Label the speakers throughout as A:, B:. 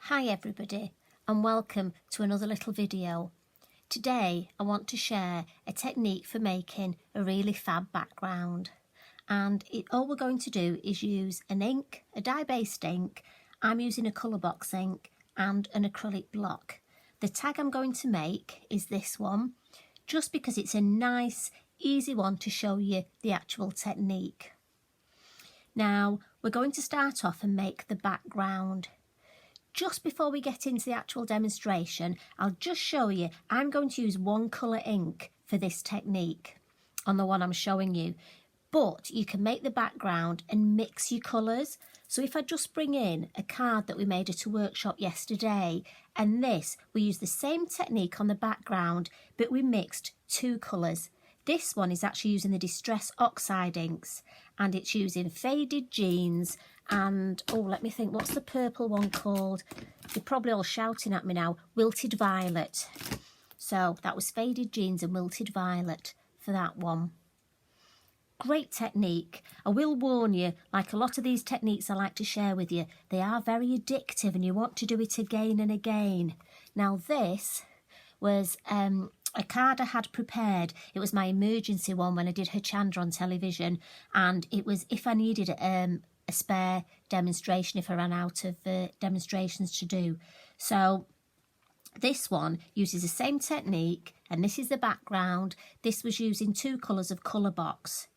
A: Hi everybody and welcome to another little video. Today I want to share a technique for making a really fab background, and all we're going to do is use an ink, a dye-based ink. I'm using a colour box ink and an acrylic block. The tag I'm going to make is this one, just because it's a nice easy one to show you the actual technique. Now we're going to start off and make the background. Just before we get into the actual demonstration, I'll just show you, I'm going to use one colour ink for this technique on the one I'm showing you. But you can make the background and mix your colours. So if I just bring in a card that we made at a workshop yesterday, and this, we use the same technique on the background, but we mixed two colours. This one is actually using the Distress Oxide inks, and it's using Faded Jeans and, oh, let me think, what's the purple one called? You're probably all shouting at me now. Wilted Violet. So that was Faded Jeans and Wilted Violet for that one. Great technique. I will warn you, like a lot of these techniques I like to share with you, they are very addictive and you want to do it again and again. Now this was a card I had prepared. It was my emergency one when I did her Chandra on television, and it was if I needed a spare demonstration, if I ran out of demonstrations to do. So this one uses the same technique, and this is the background. This was using two colours of colour box.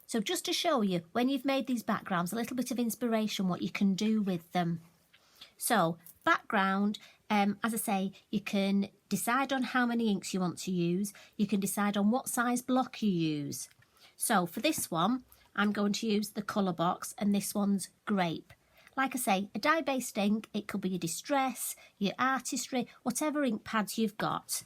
A: So just to show you, when you've made these backgrounds, a little bit of inspiration what you can do with them. So background, as I say, you can decide on how many inks you want to use. You can decide on what size block you use. So for this one, I'm going to use the colour box, and this one's grape. Like I say, a dye-based ink, it could be your Distress, your Artistry, whatever ink pads you've got.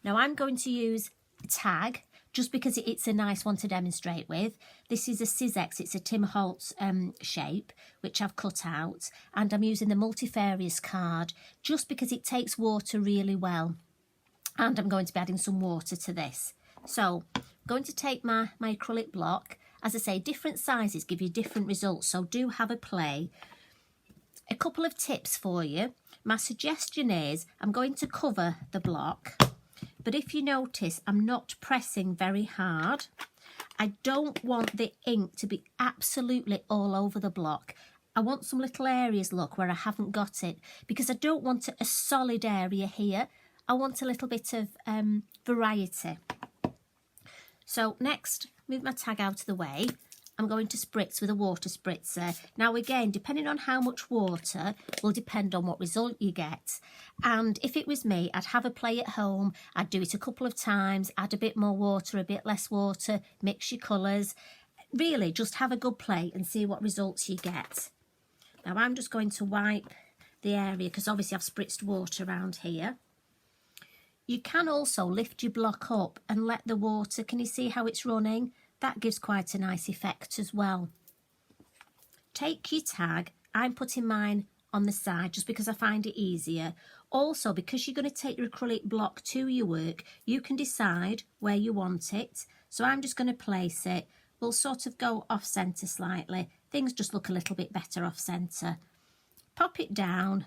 A: Now I'm going to use a tag, just because it's a nice one to demonstrate with. This is a Sizex, it's a Tim Holtz shape, which I've cut out, and I'm using the multifarious card, just because it takes water really well. And I'm going to be adding some water to this. So I'm going to take my acrylic block. As I say, different sizes give you different results, so do have a play. A couple of tips for you. My suggestion is I'm going to cover the block, but if you notice, I'm not pressing very hard. I don't want the ink to be absolutely all over the block. I want some little areas, look, where I haven't got it, because I don't want a solid area here. I want a little bit of variety. So next, move my tag out of the way. I'm going to spritz with a water spritzer. Now again, depending on how much water will depend on what result you get. And if it was me, I'd have a play at home. I'd do it a couple of times, add a bit more water, a bit less water, mix your colours. Really, just have a good play and see what results you get. Now I'm just going to wipe the area, because obviously I've spritzed water around here. You can also lift your block up and let the water, can you see how it's running? That gives quite a nice effect as well. Take your tag, I'm putting mine on the side just because I find it easier. Also, because you're going to take your acrylic block to your work, you can decide where you want it. So I'm just going to place it. We'll sort of go off centre slightly. Things just look a little bit better off centre. Pop it down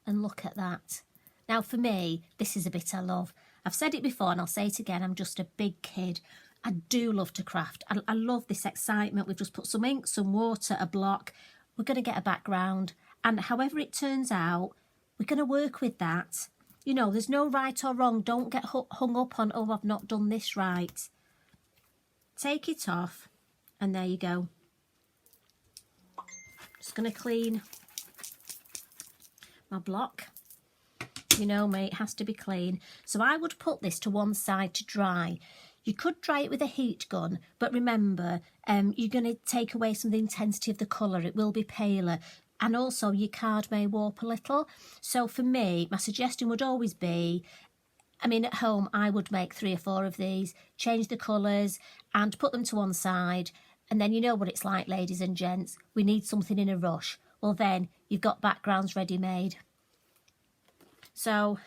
A: and look at that. Now for me, this is a bit I love. I've said it before and I'll say it again, I'm just a big kid. I do love to craft. I love this excitement. We've just put some ink, some water, a block. We're going to get a background. And however it turns out, we're going to work with that. You know, there's no right or wrong. Don't get hung up on, oh, I've not done this right. Take it off and there you go. Just going to clean my block. You know me, it has to be clean. So I would put this to one side to dry. You could dry it with a heat gun, but remember, you're going to take away some of the intensity of the colour. It will be paler. And also your card may warp a little. So for me, my suggestion would always be, I mean, at home, I would make 3 or 4 of these, change the colours and put them to one side. And then you know what it's like, ladies and gents. We need something in a rush. Well, then you've got backgrounds ready-made. So,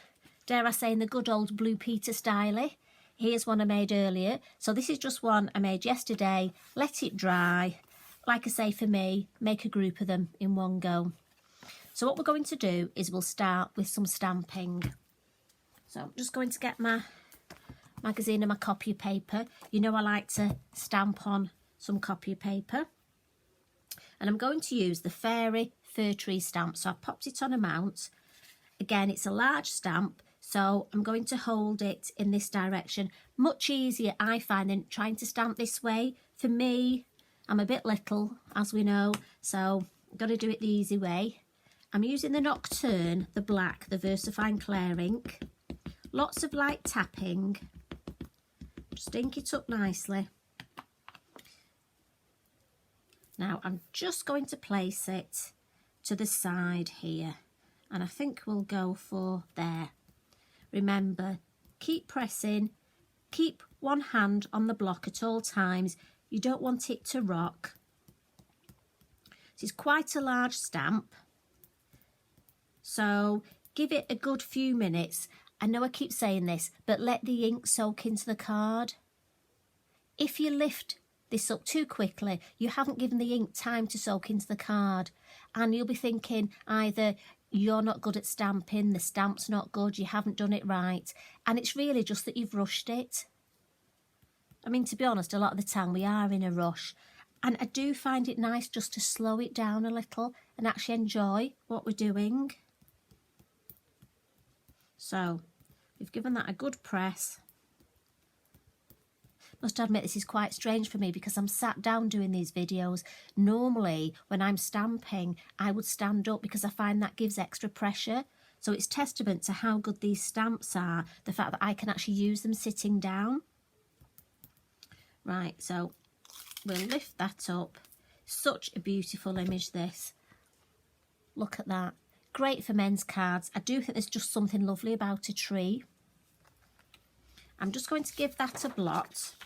A: dare I say, in the good old Blue Peter style, here's one I made earlier. So this is just one I made yesterday. Let it dry. Like I say, for me, make a group of them in one go. So what we're going to do is we'll start with some stamping. So I'm just going to get my magazine and my copy paper. You know I like to stamp on some copy paper. And I'm going to use the Fairy Fir Tree stamp. So I've popped it on a mount. Again, it's a large stamp, so I'm going to hold it in this direction. Much easier, I find, than trying to stamp this way. For me, I'm a bit little, as we know, so I've got to do it the easy way. I'm using the Nocturne, the black, the VersaFine Clair ink. Lots of light tapping. Just ink it up nicely. Now, I'm just going to place it to the side here. And I think we'll go for there. Remember, keep pressing, keep one hand on the block at all times. You don't want it to rock. This is quite a large stamp, so give it a good few minutes. I know I keep saying this, but let the ink soak into the card. If you lift this up too quickly, you haven't given the ink time to soak into the card, and you'll be thinking either you're not good at stamping, the stamp's not good, you haven't done it right, and it's really just that you've rushed it. I mean, to be honest, a lot of the time we are in a rush, and I do find it nice just to slow it down a little and actually enjoy what we're doing. So we've given that a good press. Must admit, this is quite strange for me because I'm sat down doing these videos. Normally, when I'm stamping, I would stand up because I find that gives extra pressure. So it's testament to how good these stamps are, the fact that I can actually use them sitting down. Right, so we'll lift that up. Such a beautiful image, this. Look at that. Great for men's cards. I do think there's just something lovely about a tree. I'm just going to give that a blot.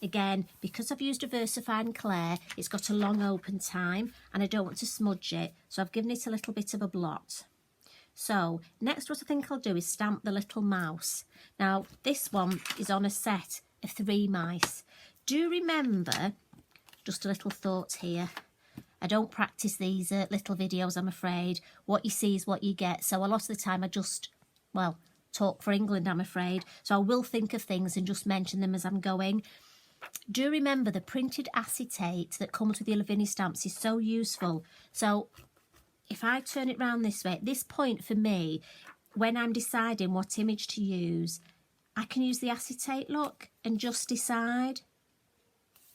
A: Again, because I've used a VersaFine Clair, it's got a long open time and I don't want to smudge it, so I've given it a little bit of a blot. So next, what I think I'll do is stamp the little mouse. Now this one is on a set of 3 mice. Do remember, just a little thought here, I don't practice these little videos, I'm afraid. What you see is what you get, so a lot of the time I just, well, talk for England, I'm afraid. So I will think of things and just mention them as I'm going. Do remember the printed acetate that comes with the Lavinia stamps is so useful. So if I turn it round this way, at this point for me, when I'm deciding what image to use, I can use the acetate look and just decide,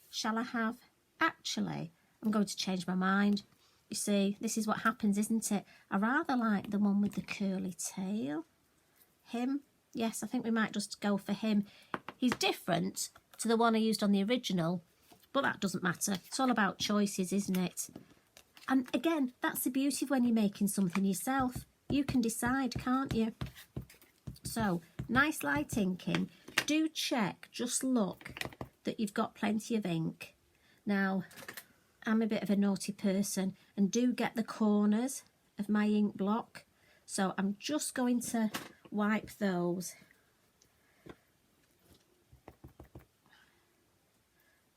A: shall I have, actually, I'm going to change my mind. You see, this is what happens, isn't it? I rather like the one with the curly tail. Him, yes, I think we might just go for him. He's different to the one I used on the original, but that doesn't matter. It's all about choices, isn't it? And again, that's the beauty of when you're making something yourself. You can decide, can't you? So, nice light inking. Do check, just look, that you've got plenty of ink. Now, I'm a bit of a naughty person and do get the corners of my ink block. So I'm just going to wipe those.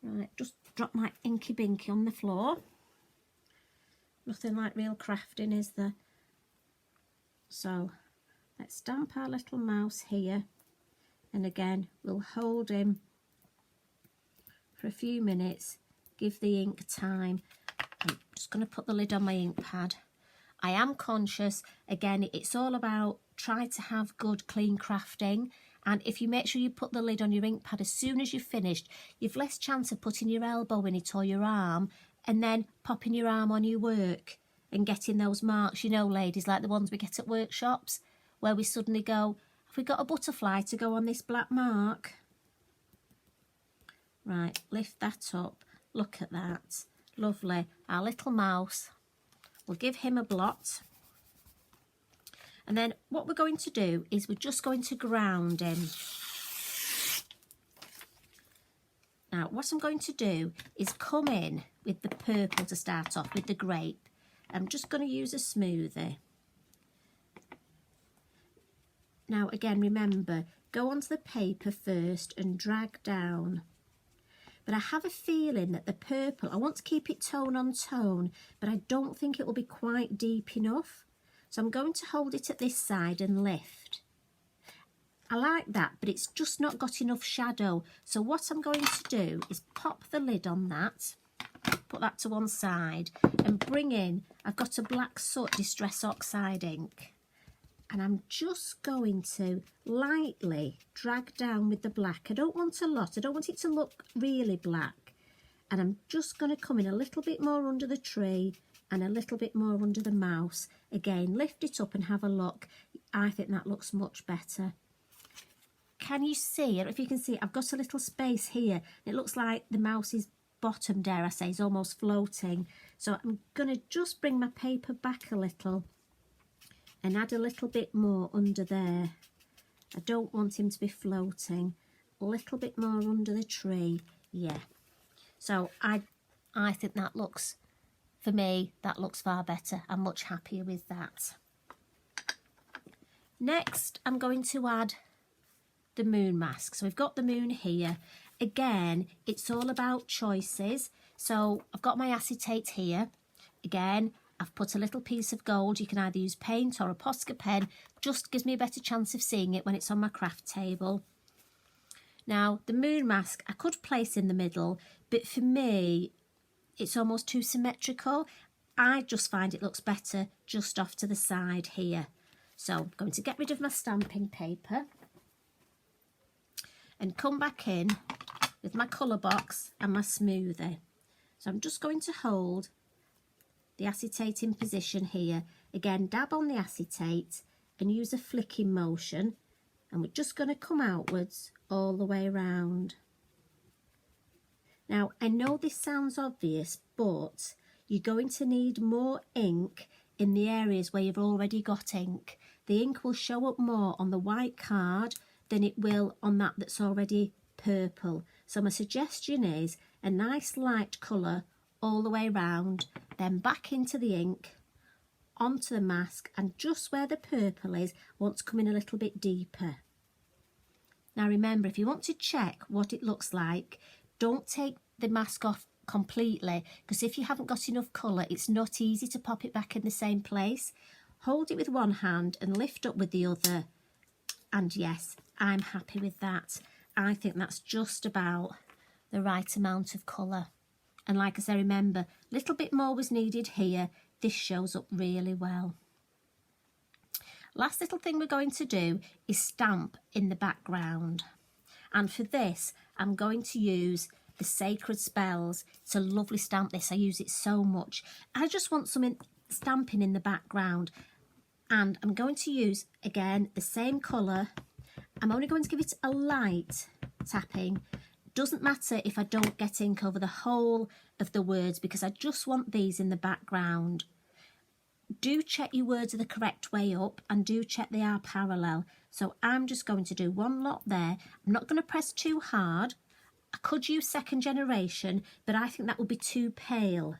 A: Right, just drop my Inky Binky on the floor. Nothing like real crafting, is there? So let's stamp our little mouse here, and again we'll hold him for a few minutes, give the ink time. I'm just going to put the lid on my ink pad. I am conscious, again, it's all about try to have good clean crafting, and if you make sure you put the lid on your ink pad as soon as you've finished, you've less chance of putting your elbow in it or your arm and then popping your arm on your work and getting those marks, you know, ladies, like the ones we get at workshops where we suddenly go, have we got a butterfly to go on this black mark? Right, lift that up, look at that, lovely. Our little mouse, we'll give him a blot. And then what we're going to do is we're just going to ground him. Now, what I'm going to do is come in with the purple to start off, with the grape. I'm just going to use a smoothie. Now, again, remember, go onto the paper first and drag down. But I have a feeling that the purple, I want to keep it tone on tone, but I don't think it will be quite deep enough. So I'm going to hold it at this side and lift. I like that, but it's just not got enough shadow. So what I'm going to do is pop the lid on that, put that to one side, and bring in, I've got a black soot Distress Oxide ink, and I'm just going to lightly drag down with the black. I don't want a lot, I don't want it to look really black. And I'm just going to come in a little bit more under the tree and a little bit more under the mouse. Again, lift it up and have a look. I think that looks much better. Can you see, I don't know if you can see, I've got a little space here. It looks like the mouse's bottom, dare I say, is almost floating. So I'm going to just bring my paper back a little and add a little bit more under there. I don't want him to be floating. A little bit more under the tree, yeah. So I think that looks, for me, that looks far better. I'm much happier with that. Next, I'm going to add the moon mask. So we've got the moon here. Again, it's all about choices. So I've got my acetate here. Again, I've put a little piece of gold. You can either use paint or a Posca pen. Just gives me a better chance of seeing it when it's on my craft table. Now, the moon mask, I could place in the middle, but for me, it's almost too symmetrical. I just find it looks better just off to the side here. So I'm going to get rid of my stamping paper and come back in with my colour box and my smoothie. So I'm just going to hold the acetate in position here. Again, dab on the acetate and use a flicking motion, and we're just going to come outwards all the way around. Now, I know this sounds obvious, but you're going to need more ink in the areas where you've already got ink. The ink will show up more on the white card than it will on that that's already purple. So my suggestion is a nice light colour all the way around, then back into the ink, onto the mask, and just where the purple is, I want to come in a little bit deeper. Now remember, if you want to check what it looks like, don't take the mask off completely, because if you haven't got enough colour, it's not easy to pop it back in the same place. Hold it with one hand and lift up with the other. And yes, I'm happy with that. I think that's just about the right amount of colour. And like I say, remember, a little bit more was needed here. This shows up really well. Last little thing we're going to do is stamp in the background. And for this, I'm going to use the Sacred Spells. It's a lovely stamp, this. I use it so much. I just want some stamping in the background. And I'm going to use, again, the same colour. I'm only going to give it a light tapping. Doesn't matter if I don't get ink over the whole of the words, because I just want these in the background. Do check your words are the correct way up, and do check they are parallel. So I'm just going to do one lot there. I'm not going to press too hard. I could use Second Generation, but I think that would be too pale.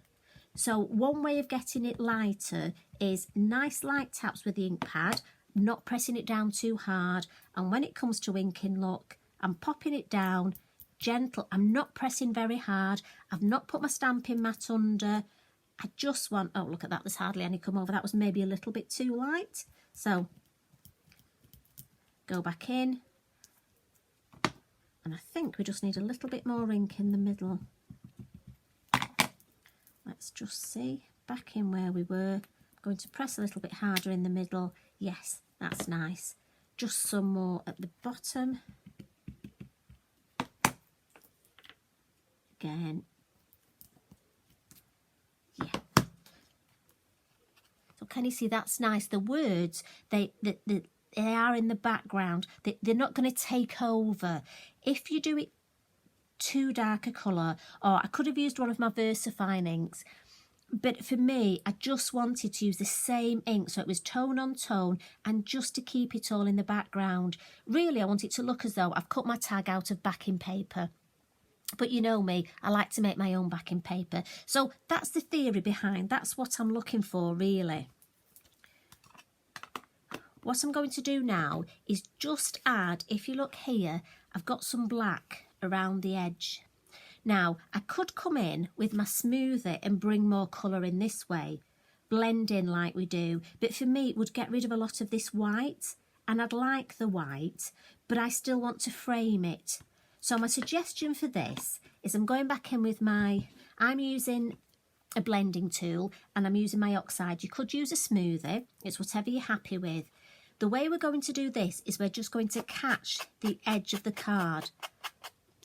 A: So one way of getting it lighter is nice light taps with the ink pad, not pressing it down too hard. And when it comes to inking, look, I'm popping it down, gentle. I'm not pressing very hard. I've not put my stamping mat under. I just want, oh, look at that, there's hardly any come over. That was maybe a little bit too light. So go back in. And I think we just need a little bit more ink in the middle. Let's just see, back in where we were. I'm going to press a little bit harder in the middle. Yes, that's nice. Just some more at the bottom. Again. Yeah. So can you see that's nice? The words, they are in the background. They're not going to take over. If you do it too dark a colour, or I could have used one of my VersaFine inks, but for me, I just wanted to use the same ink, so it was tone on tone, and just to keep it all in the background. Really, I want it to look as though I've cut my tag out of backing paper. But you know me, I like to make my own backing paper. So that's the theory behind, that's what I'm looking for, really. What I'm going to do now is just add, if you look here, I've got some black around the edge. Now, I could come in with my smoother and bring more colour in this way, blend in like we do, but for me it would get rid of a lot of this white, and I'd like the white, but I still want to frame it. So my suggestion for this is I'm going back in with I'm using a blending tool and I'm using my oxide. You could use a smoothie, it's whatever you're happy with. The way we're going to do this is we're just going to catch the edge of the card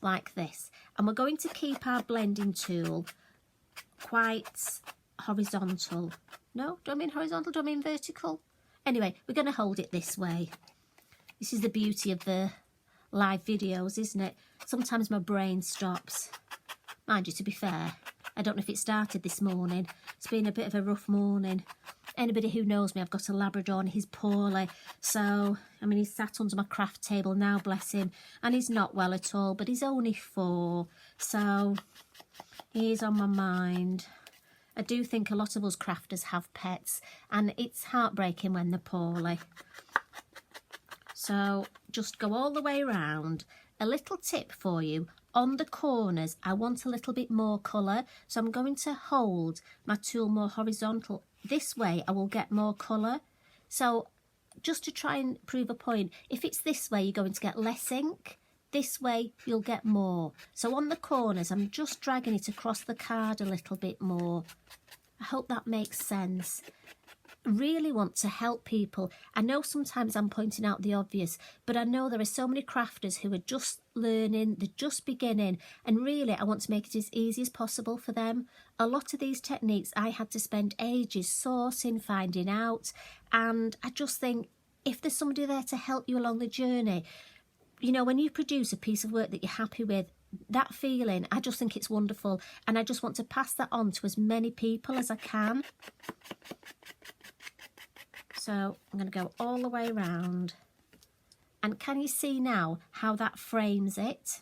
A: like this, and we're going to keep our blending tool quite horizontal. No, do I mean horizontal? Do I mean vertical? Anyway, we're going to hold it this way. This is the beauty of the live videos, isn't it? Sometimes my brain stops. Mind you, to be fair, I don't know if it started this morning. It's been a bit of a rough morning. Anybody who knows me, I've got a Labrador and he's poorly. So, I mean, he's sat under my craft table now, bless him. And he's not well at all, but he's only 4. So, he's on my mind. I do think a lot of us crafters have pets, and it's heartbreaking when they're poorly. So, just go all the way around. A little tip for you. On the corners, I want a little bit more colour, so I'm going to hold my tool more horizontal. This way I will get more colour. So just to try and prove a point, if it's this way you're going to get less ink, this way you'll get more. So on the corners I'm just dragging it across the card a little bit more. I hope that makes sense. Really want to help people. I know sometimes I'm pointing out the obvious, but I know there are so many crafters who are just learning, they're just beginning, and really I want to make it as easy as possible for them. A lot of these techniques I had to spend ages sourcing, finding out, and I just think if there's somebody there to help you along the journey, you know, when you produce a piece of work that you're happy with, that feeling, I just think it's wonderful, and I just want to pass that on to as many people as I can. So I'm going to go all the way around. And can you see now how that frames it?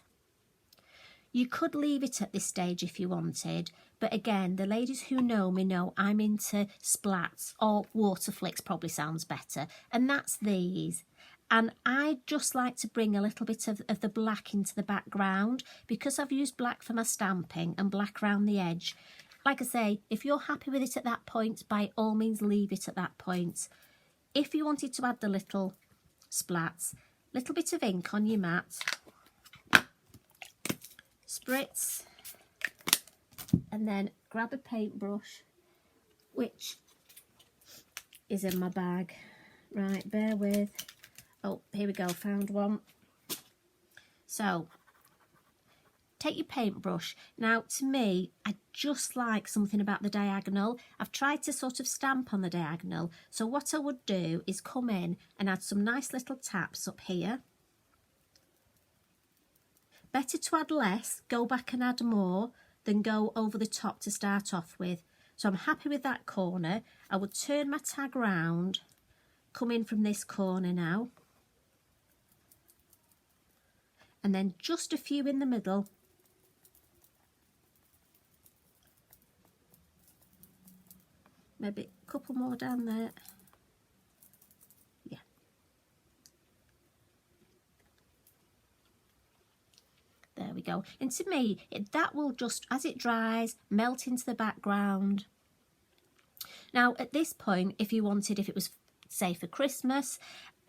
A: You could leave it at this stage if you wanted, but again, the ladies who know me know I'm into splats, or water flicks probably sounds better, and that's these. And I just like to bring a little bit of the black into the background, because I've used black for my stamping and black around the edge. Like I say, if you're happy with it at that point, by all means leave it at that point. If you wanted to add the little splats, little bit of ink on your mat, spritz, and then grab a paintbrush, which is in my bag. Right, bear with. Oh, here we go, found one. So, take your paintbrush. Now, to me, I just like something about the diagonal. I've tried to sort of stamp on the diagonal. So what I would do is come in and add some nice little taps up here. Better to add less, go back and add more, than go over the top to start off with. So I'm happy with that corner. I would turn my tag round, come in from this corner now. And then just a few in the middle. Maybe a couple more down there. Yeah. There we go. And to me, that will just, as it dries, melt into the background. Now, at this point, if you wanted, if it was, say, for Christmas,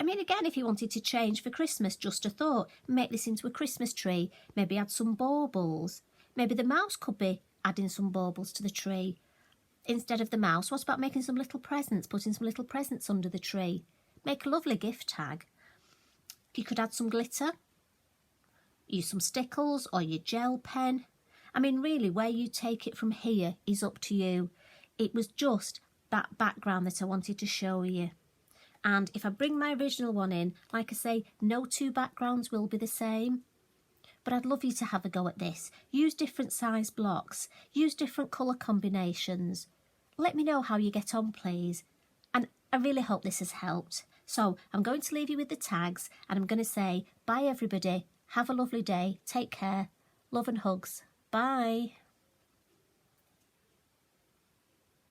A: I mean, again, if you wanted to change for Christmas, just a thought, make this into a Christmas tree, maybe add some baubles. Maybe the mouse could be adding some baubles to the tree. Instead of the mouse, what about making some little presents, putting some little presents under the tree? Make a lovely gift tag. You could add some glitter, use some stickles or your gel pen. I mean, really, where you take it from here is up to you. It was just that background that I wanted to show you. And if I bring my original one in, like I say, no two backgrounds will be the same. But I'd love you to have a go at this. Use different size blocks. Use different colour combinations. Let me know how you get on, please. And I really hope this has helped. So I'm going to leave you with the tags, and I'm going to say bye everybody. Have a lovely day. Take care. Love and hugs. Bye.